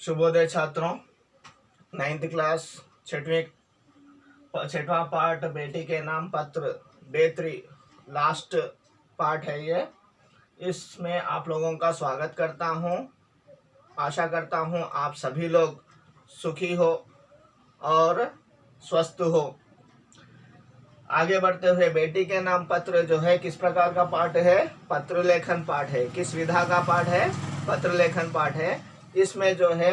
शुभोदय छात्रों। 9th class छठवां part बेटी के नाम पत्र डे 3 लास्ट पार्ट है ये। इसमें आप लोगों का स्वागत करता हूँ। आशा करता हूँ आप सभी लोग सुखी हो और स्वस्थ हो। आगे बढ़ते हुए बेटी के नाम पत्र जो है किस प्रकार का पाठ है? पत्र लेखन पाठ है। किस विधा का पाठ है? पत्र लेखन पाठ है। इसमें जो है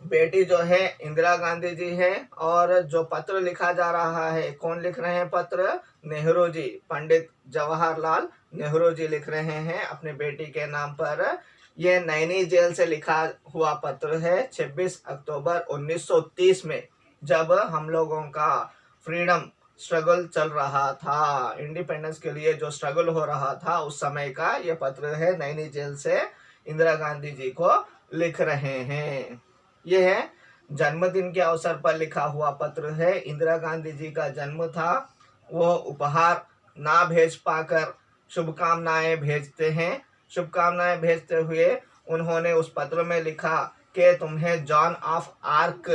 बेटी जो है इंदिरा गांधी जी है और जो पत्र लिखा जा रहा है, कौन लिख रहे हैं पत्र? नेहरू जी, पंडित जवाहरलाल नेहरू जी लिख रहे हैं अपने बेटी के नाम पर। यह नैनी जेल से लिखा हुआ पत्र है 26 अक्टूबर 1930 में, जब हम लोगों का फ्रीडम स्ट्रगल चल रहा था, इंडिपेंडेंस के लिए जो स्ट्रगल हो रहा था उस समय का ये पत्र है। नैनी जेल से इंदिरा गांधी जी को लिख रहे हैं। यह है जन्मदिन के अवसर पर लिखा हुआ पत्र है। इंदिरा गांधी जी का जन्म था, वो उपहार ना भेज पाकर शुभकामनाएं भेजते हैं। शुभकामनाएं भेजते हुए उन्होंने उस पत्र में लिखा कि तुम्हें जॉन ऑफ आर्क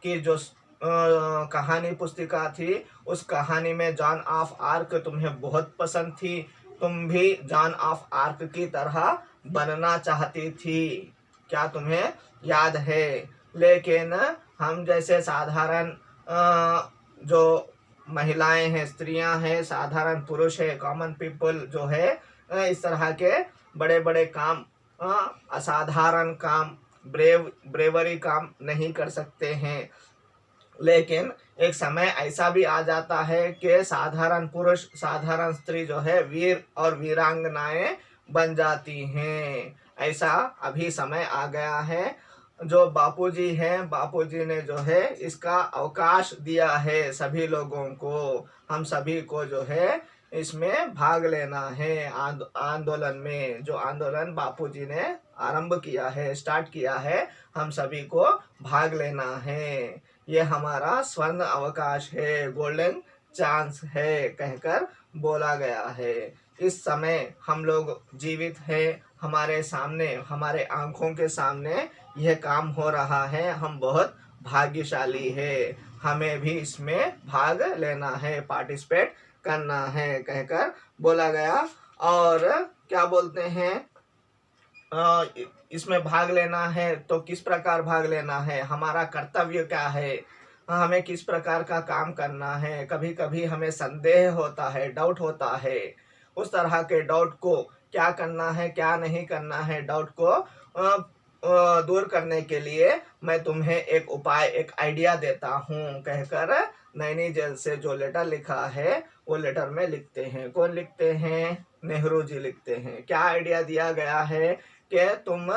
की जो कहानी पुस्तिका थी, उस कहानी में जॉन ऑफ आर्क तुम्हें बहुत पसंद थी, तुम भी जॉन ऑफ आर्क की तरह बनना चाहती थी, क्या तुम्हें याद है? लेकिन हम जैसे साधारण जो महिलाएं हैं, स्त्रियां हैं, साधारण पुरुष है, कॉमन पीपल जो है इस तरह के बड़े बड़े काम, असाधारण काम, ब्रेवरी काम नहीं कर सकते हैं। लेकिन एक समय ऐसा भी आ जाता है कि साधारण पुरुष, साधारण स्त्री जो है वीर और वीरांगनाएं बन जाती हैं। ऐसा अभी समय आ गया है। जो बापूजी हैं, बापूजी ने जो है इसका अवकाश दिया है सभी लोगों को। हम सभी को जो है इसमें भाग लेना है आंदोलन में। जो आंदोलन बापूजी ने आरंभ किया है, स्टार्ट किया है, हम सभी को भाग लेना है। ये हमारा स्वर्ण अवकाश है, गोल्डन चांस है कहकर बोला गया है। इस समय हम लोग जीवित हैं, हमारे सामने, हमारे आंखों के सामने यह काम हो रहा है। हम बहुत भाग्यशाली है, हमें भी इसमें भाग लेना है, पार्टिसिपेट करना है कहकर बोला गया। और क्या बोलते हैं, इसमें भाग लेना है तो किस प्रकार भाग लेना है, हमारा कर्तव्य क्या है, हमें किस प्रकार का काम करना है। कभी कभी हमें संदेह होता है, डाउट होता है। उस तरह के डाउट को क्या करना है, क्या नहीं करना है, डाउट को दूर करने के लिए मैं तुम्हें एक उपाय, एक आइडिया देता हूँ कहकर नैनी जेल से जो लेटर लिखा है वो लेटर में लिखते हैं। कौन लिखते हैं? नेहरू जी लिखते हैं। क्या आइडिया दिया गया है कि तुम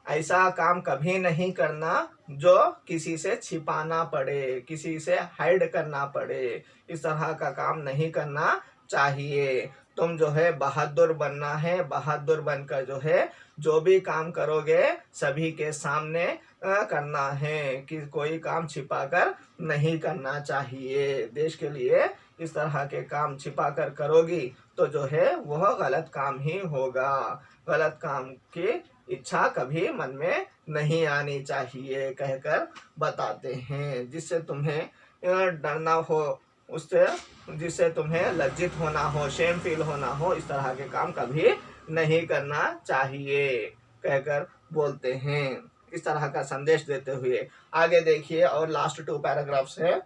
ऐसा काम कभी नहीं करना जो किसी से छिपाना पड़े, किसी से हाइड करना पड़े। इस तरह का काम नहीं करना चाहिए। तुम जो है बहादुर बनना है, बहादुर बनकर जो है जो भी काम करोगे सभी के सामने करना है, कि कोई काम छिपाकर नहीं करना चाहिए। देश के लिए इस तरह के काम छिपाकर करोगी तो जो है वह गलत काम ही होगा। गलत काम की इच्छा कभी मन में नहीं आनी चाहिए कहकर बताते हैं। जिससे तुम्हें डरना हो, उससे जिससे तुम्हें लज्जित होना हो, शेम फील होना हो, इस तरह के काम कभी नहीं करना चाहिए कहकर बोलते हैं। इस तरह का संदेश देते हुए आगे देखिए, और लास्ट 2 पैराग्राफ्स है।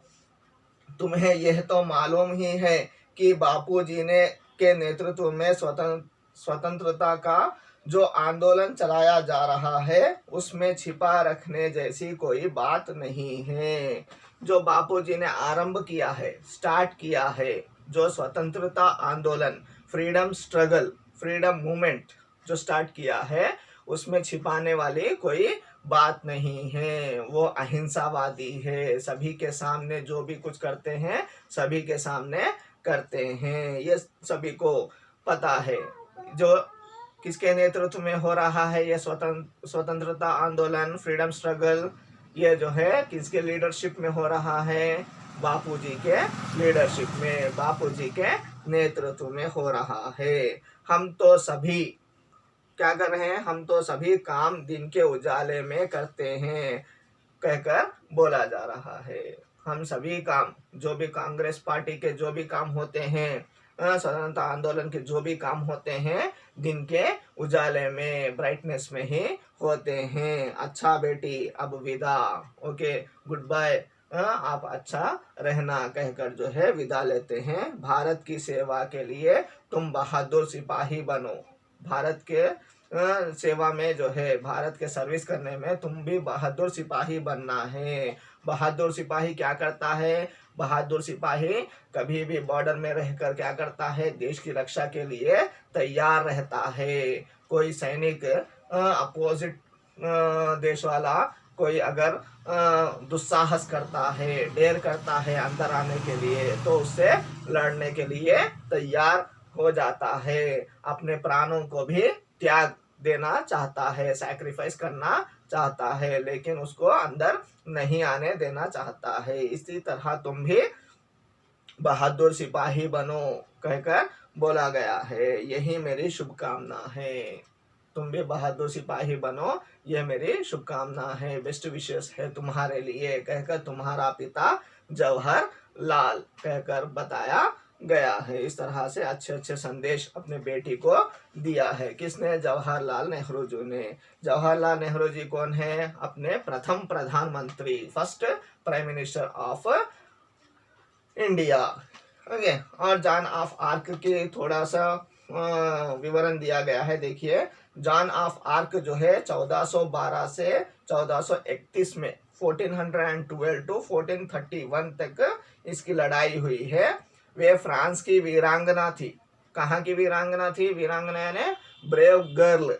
तुम्हें यह तो मालूम ही है कि बापूजी ने के नेतृत्व में स्वतंत्रता का जो आंदोलन चलाया जा रहा है उसमें छिपा रखने जैसी कोई बात नहीं है। जो बापूजी ने आरंभ किया है, स्टार्ट किया है, जो स्वतंत्रता आंदोलन, फ्रीडम स्ट्रगल, फ्रीडम मूवमेंट जो स्टार्ट किया है, उसमें छिपाने वाली कोई बात नहीं है। वो अहिंसावादी है, सभी के सामने जो भी कुछ करते हैं सभी के सामने करते हैं, ये सभी को पता है। जो किसके नेतृत्व में हो रहा है ये स्वतंत्रता आंदोलन, फ्रीडम स्ट्रगल, ये जो है किसके लीडरशिप में हो रहा है? बापूजी के लीडरशिप में, बापूजी के नेतृत्व में हो रहा है। हम तो सभी क्या कर रहे हैं, हम तो सभी काम दिन के उजाले में करते हैं कहकर बोला जा रहा है। हम सभी काम, जो भी कांग्रेस पार्टी के जो भी काम होते हैं, स्वतंत्रता आंदोलन के जो भी काम होते हैं, दिन के उजाले में, ब्राइटनेस में ही होते हैं। अच्छा बेटी अब विदा, ओके गुड बाय, आप अच्छा रहना कहकर जो है विदा लेते हैं। भारत की सेवा के लिए तुम बहादुर सिपाही बनो। भारत के सेवा में जो है, भारत के सर्विस करने में तुम भी बहादुर सिपाही बनना है। बहादुर सिपाही क्या करता है, बहादुर सिपाही कभी भी बॉर्डर में रहकर क्या करता है, देश की रक्षा के लिए तैयार रहता है। कोई सैनिक अपोजिट देश वाला कोई अगर दुस्साहस करता है, डेर करता है अंदर आने के लिए, तो उससे लड़ने के लिए तैयार हो जाता है। अपने प्राणों को भी त्याग देना चाहता है, सैक्रिफाइस करना चाहता है, लेकिन उसको अंदर नहीं आने देना चाहता है। इसी तरह तुम भी बहादुर सिपाही बनो कहकर बोला गया है। यही मेरी शुभकामना है। तुम भी बहादुर सिपाही बनो, यह मेरी शुभकामना है, बेस्ट विशेस है तुम्हारे लिए कहकर तुम्हारा पिता जवाहर लाल कहकर बताया गया है। इस तरह से अच्छे अच्छे संदेश अपने बेटी को दिया है। किसने, जवाहरलाल नेहरू जी ने। जवाहरलाल नेहरू जी कौन है, अपने प्रथम प्रधानमंत्री, first prime minister of India. Okay, और जॉन ऑफ आर्क के थोड़ा सा विवरण दिया गया है। देखिए, जॉन ऑफ आर्क जो है 1412 से 1431 में 1412 टू 1431 तक इसकी लड़ाई हुई है। वे फ्रांस की वीरांगना थी। कहाँ की वीरांगना थी, वीरांगना यानी brave girl,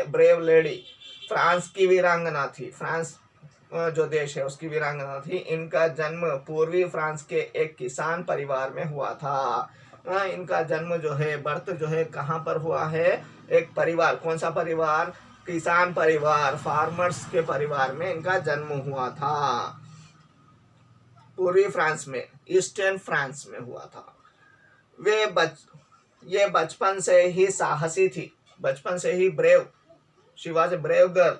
brave lady, France की वीरांगना थी। फ्रांस जो देश है उसकी वीरांगना थी। इनका जन्म पूर्वी फ्रांस के एक किसान परिवार में हुआ था। इनका जन्म जो है, बर्थ जो है कहाँ पर हुआ है, एक परिवार, कौन सा परिवार, किसान परिवार, फार्मर्स के परिवार में इनका जन्म हुआ था। पूर्वी फ्रांस में, ईस्टर्न फ्रांस में हुआ था। ये बचपन से ही साहसी थी, बचपन से ही brave, she was a brave girl,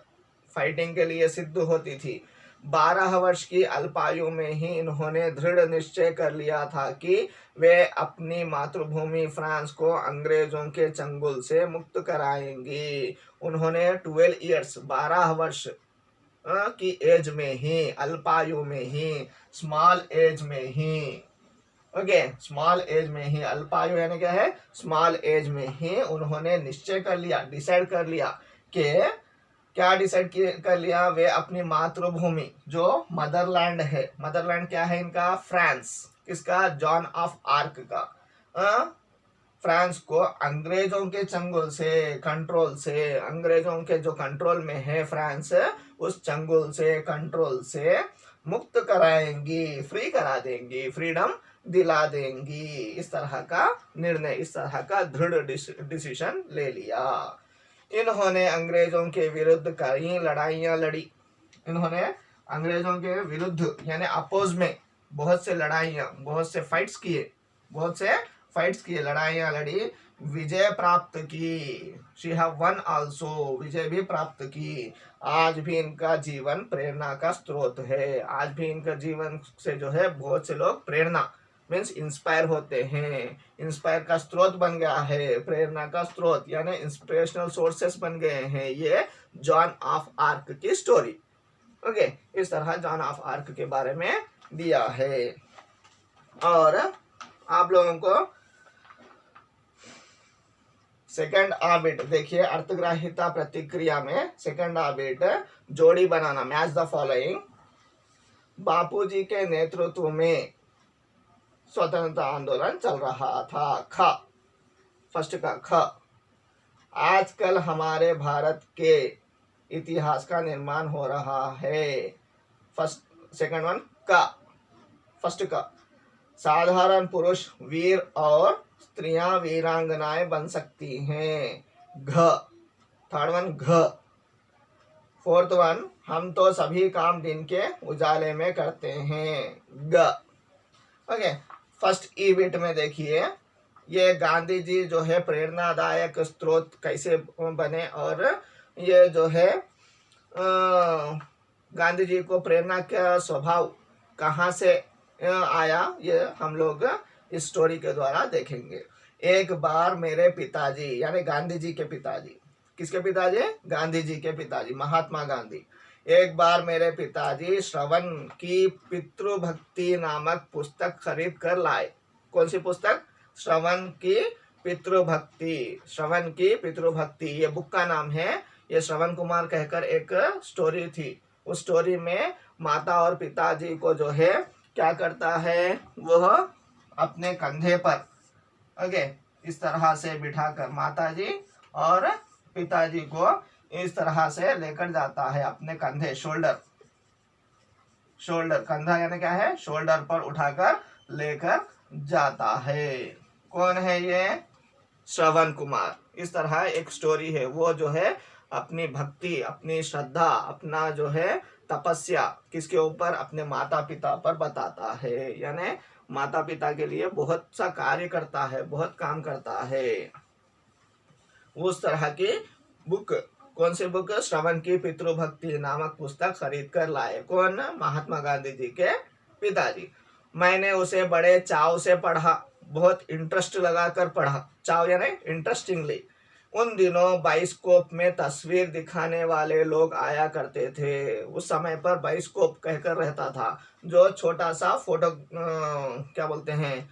fighting के लिए सिद्ध होती थी। 12 वर्ष की अल्पायु में ही इन्होंने दृढ़ निश्चय कर लिया था कि वे अपनी मातृभूमि फ्रांस को अंग्रेजों के चंगुल से मुक्त कराएंगी। उन्होंने 12 ईयर्स, 12 वर्ष की एज में ही, अल्पायु में ही, स्मॉल एज में ही, ओके, स्मॉल एज में ही, अल्पायु यानी क्या है, स्मॉल एज में ही उन्होंने निश्चय कर लिया, डिसाइड कर लिया कि क्या डिसाइड कर लिया, वे अपनी मातृभूमि जो मदरलैंड है, मदरलैंड क्या है इनका, फ्रांस, किसका, जॉन ऑफ आर्क का, फ्रांस को अंग्रेजों के चंगुल से, कंट्रोल से, अंग्रेजों के जो कंट्रोल में है फ्रांस, उस चंगुल से, कंट्रोल से मुक्त कराएंगी, फ्री करा देंगी, फ्रीडम दिला देंगी। इस तरह का निर्णय, इस तरह का दृढ़ डिसीजन ले लिया। इन्होंने अंग्रेजों के विरुद्ध कई लड़ाइयां लड़ी। इन्होंने अंग्रेजों के विरुद्ध यानी अपोज में बहुत से लड़ाइयां, बहुत से फाइट्स किए, लड़ाइयां लड़ी, विजय प्राप्त की। शी हैव वन आल्सो, विजय भी प्राप्त की। आज भी इनका जीवन प्रेरणा का स्रोत है। आज भी इनका जीवन से जो है बहुत से लोग प्रेरणा मीन्स इंस्पायर होते हैं, इंस्पायर का स्रोत बन गया है, प्रेरणा का स्रोत यानी इंस्पिरेशनल सोर्सेस बन गए हैं। ये जॉन ऑफ आर्क की स्टोरी, ओके, इस तरह जॉन ऑफ आर्क के बारे में दिया है। और आप लोगों को सेकंड ऑर्बिट देखिए, अर्थग्राहिता प्रतिक्रिया में सेकंड ऑर्बिट जोड़ी बनाना, मैच द फॉलोइंग। बापूजी के नेतृत्व में स्वतंत्रता आंदोलन चल रहा था। ख, फर्स्ट का ख, आजकल हमारे भारत के इतिहास का निर्माण हो रहा है। फर्स्ट, सेकंड वन का, फर्स्ट का, साधारण पुरुष वीर और स्त्रियां वीरांगनाएं बन सकती हैं। घ, थर्ड वन घ, फोर्थ वन, हम तो सभी काम दिन के उजाले में करते हैं। ग, ओके। फर्स्ट ई बिट में देखिए, ये गांधी जी जो है प्रेरणादायक स्रोत कैसे बने, और ये जो है गांधी जी को प्रेरणा का स्वभाव कहाँ से आया, ये हम लोग इस स्टोरी के द्वारा देखेंगे। एक बार मेरे पिताजी, यानी गांधी जी के पिताजी, किसके पिताजी? गांधी जी के पिताजी, महात्मा गांधी। एक बार मेरे पिताजी श्रवण की पितृभक्ति नामक पुस्तक खरीद कर लाए। कौन सी पुस्तक? श्रवण की पितृभक्ति। श्रवण की पितृभक्ति ये बुक का नाम है। ये श्रवण कुमार कहकर एक स्टोरी थी। उस स्टोरी में माता और पिताजी को जो है क्या करता है, वह अपने कंधे पर इस तरह से बिठाकर माताजी और पिताजी को इस तरह से लेकर जाता है अपने कंधे, शोल्डर कंधा यानी क्या है, शोल्डर पर उठाकर लेकर जाता है। कौन है ये? श्रवण कुमार। इस तरह एक स्टोरी है। वो जो है अपनी भक्ति, अपनी श्रद्धा, अपना जो है तपस्या किसके ऊपर? अपने माता पिता पर बताता है, यानी माता पिता के लिए बहुत सा कार्य करता है, बहुत काम करता है। उस तरह की बुक, कौन सी बुक? श्रवण की पितृभक्ति नामक पुस्तक खरीद कर लाए। कौन? महात्मा गांधी जी के पिताजी। मैंने उसे बड़े चाव से पढ़ा, बहुत इंटरेस्ट लगाकर पढ़ा। चाव यानी इंटरेस्टिंगली। उन दिनों बाइस्कोप में तस्वीर दिखाने वाले लोग आया करते थे। उस समय पर बाइस्कोप कहकर रहता था, जो छोटा सा फोटो क्या बोलते हैं,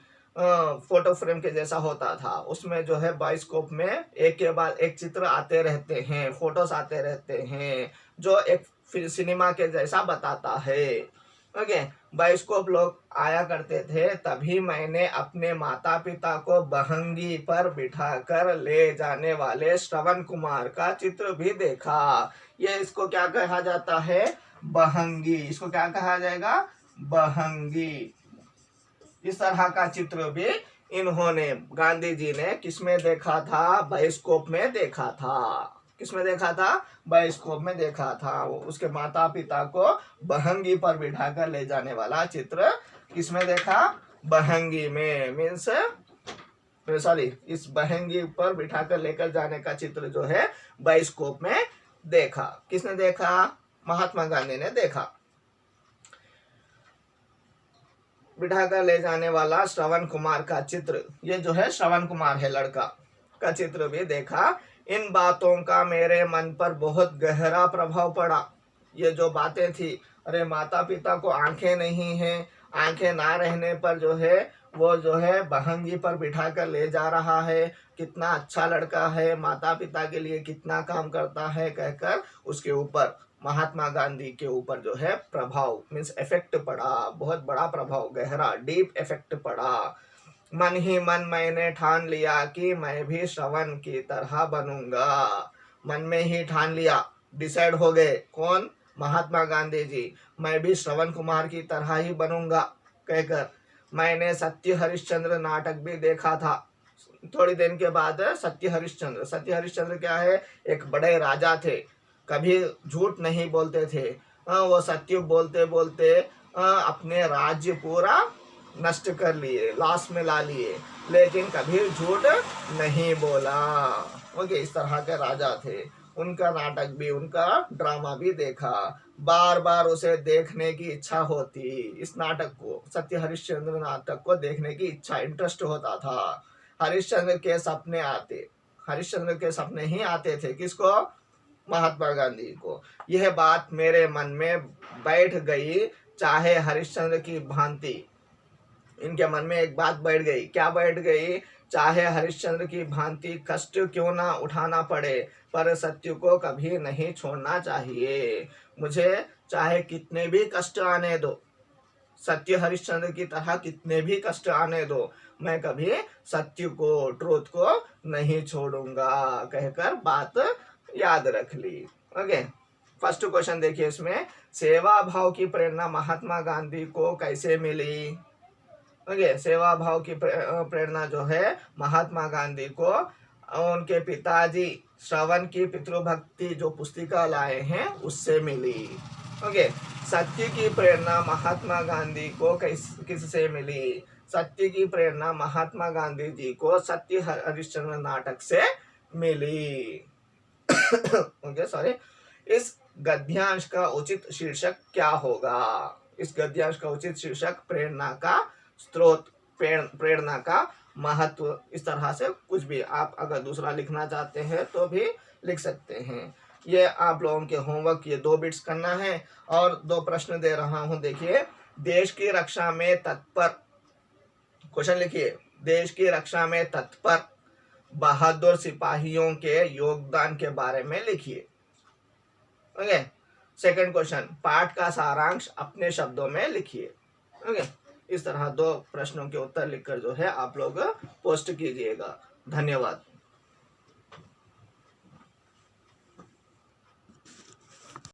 फोटो फ्रेम के जैसा होता था। उसमें जो है बाइस्कोप में एक के बाद एक चित्र आते रहते हैं, फोटोस आते रहते हैं, जो एक सिनेमा के जैसा बताता है। बाइस्कोप लोग आया करते थे। तभी मैंने अपने माता पिता को बहंगी पर बिठाकर ले जाने वाले श्रवण कुमार का चित्र भी देखा। ये इसको क्या कहा जाता है? बहंगी। इसको क्या कहा जाएगा? बहंगी। इस तरह का चित्र भी इन्होंने, गांधी जी ने किसमें देखा था? बाइस्कोप में देखा था। किसमें देखा था? बाइस्कोप में देखा था। उसके माता पिता को बहंगी पर बिठाकर ले जाने वाला चित्र किसमें देखा? बहंगी में, मीन्स सॉरी, इस बहंगी पर बिठाकर लेकर जाने का चित्र जो है बाइस्कोप में देखा। किसने देखा? महात्मा गांधी ने देखा। बिठाकर ले जाने वाला श्रवण कुमार का चित्र, ये जो है श्रवण कुमार है लड़का, का चित्र भी देखा। इन बातों का मेरे मन पर बहुत गहरा प्रभाव पड़ा। ये जो बातें थी, अरे माता पिता को आंखें नहीं हैं, आंखें ना रहने पर जो है वो जो है बहंगी पर बिठाकर ले जा रहा है, कितना अच्छा लड़का है, माता पिता के लिए कितना काम करता है कहकर उसके ऊपर, महात्मा गांधी के ऊपर जो है प्रभाव, मीन्स इफेक्ट पड़ा, बहुत बड़ा प्रभाव, गहरा डीप इफेक्ट पड़ा। मन ही मन मैंने ठान लिया कि मैं भी श्रवण की तरह बनूंगा। मन में ही ठान लिया, डिसाइड हो गए। कौन? महात्मा गांधी जी। मैं भी श्रवण कुमार की तरह ही बनूंगा कहकर। मैंने सत्य हरिश्चंद्र नाटक भी देखा था। थोड़ी देर के बाद सत्य हरिश्चंद्र क्या है? एक बड़े राजा थे, कभी झूठ नहीं बोलते थे। वो सत्य बोलते बोलते अपने राज्य पूरा नष्ट कर लिए, लॉस में ला लिए, लेकिन कभी झूठ नहीं बोला। इस तरह के राजा थे। उनका नाटक भी, उनका ड्रामा भी देखा। बार बार उसे देखने की इच्छा होती। इस नाटक को, सत्य हरिश्चंद्र नाटक को देखने की इच्छा, इंटरेस्ट होता था। हरिश्चंद्र के सपने आते, हरिश्चंद्र के सपने ही आते थे। किसको? महात्मा गांधी को। यह बात मेरे मन में बैठ गई, चाहे हरिश्चंद्र की भांति। इनके मन में एक बात बैठ गई। क्या बैठ गई? चाहे हरिश्चंद्र की भांति कष्ट क्यों ना उठाना पड़े, पर सत्य को कभी नहीं छोड़ना चाहिए। मुझे चाहे कितने भी कष्ट आने दो, सत्य हरिश्चंद्र की तरह कितने भी कष्ट आने दो, मैं कभी सत्य को, ट्रूथ को नहीं छोड़ूंगा कहकर बात याद रख ली। फर्स्ट क्वेश्चन देखिए, इसमें सेवा भाव की प्रेरणा महात्मा गांधी को कैसे मिली? सेवा भाव की प्रेरणा जो है महात्मा गांधी को उनके पिताजी श्रवण की पितृभक्ति जो पुस्तिका लाए हैं उससे मिली। सत्य की प्रेरणा महात्मा गांधी को किससे मिली? सत्य की प्रेरणा महात्मा गांधी जी को सत्य हरिश्चंद्र नाटक से मिली। Okay sorry. इस गद्यांश का उचित शीर्षक क्या होगा? इस गद्यांश का उचित शीर्षक प्रेरणा का स्रोत, प्रेरणा का महत्व, इस तरह से कुछ भी आप अगर दूसरा लिखना चाहते हैं तो भी लिख सकते हैं। ये आप लोगों के होमवर्क, ये 2 बिट्स करना है और 2 प्रश्न दे रहा हूं। देखिए, देश की रक्षा में तत्पर, क्वेश्चन लिखिए, देश की रक्षा में तत्पर बहादुर सिपाहियों के योगदान के बारे में लिखिए। ओके। सेकंड क्वेश्चन, पाठ का सारांश अपने शब्दों में लिखिए। ओके। इस तरह 2 प्रश्नों के उत्तर लिखकर जो है आप लोग पोस्ट कीजिएगा। धन्यवाद।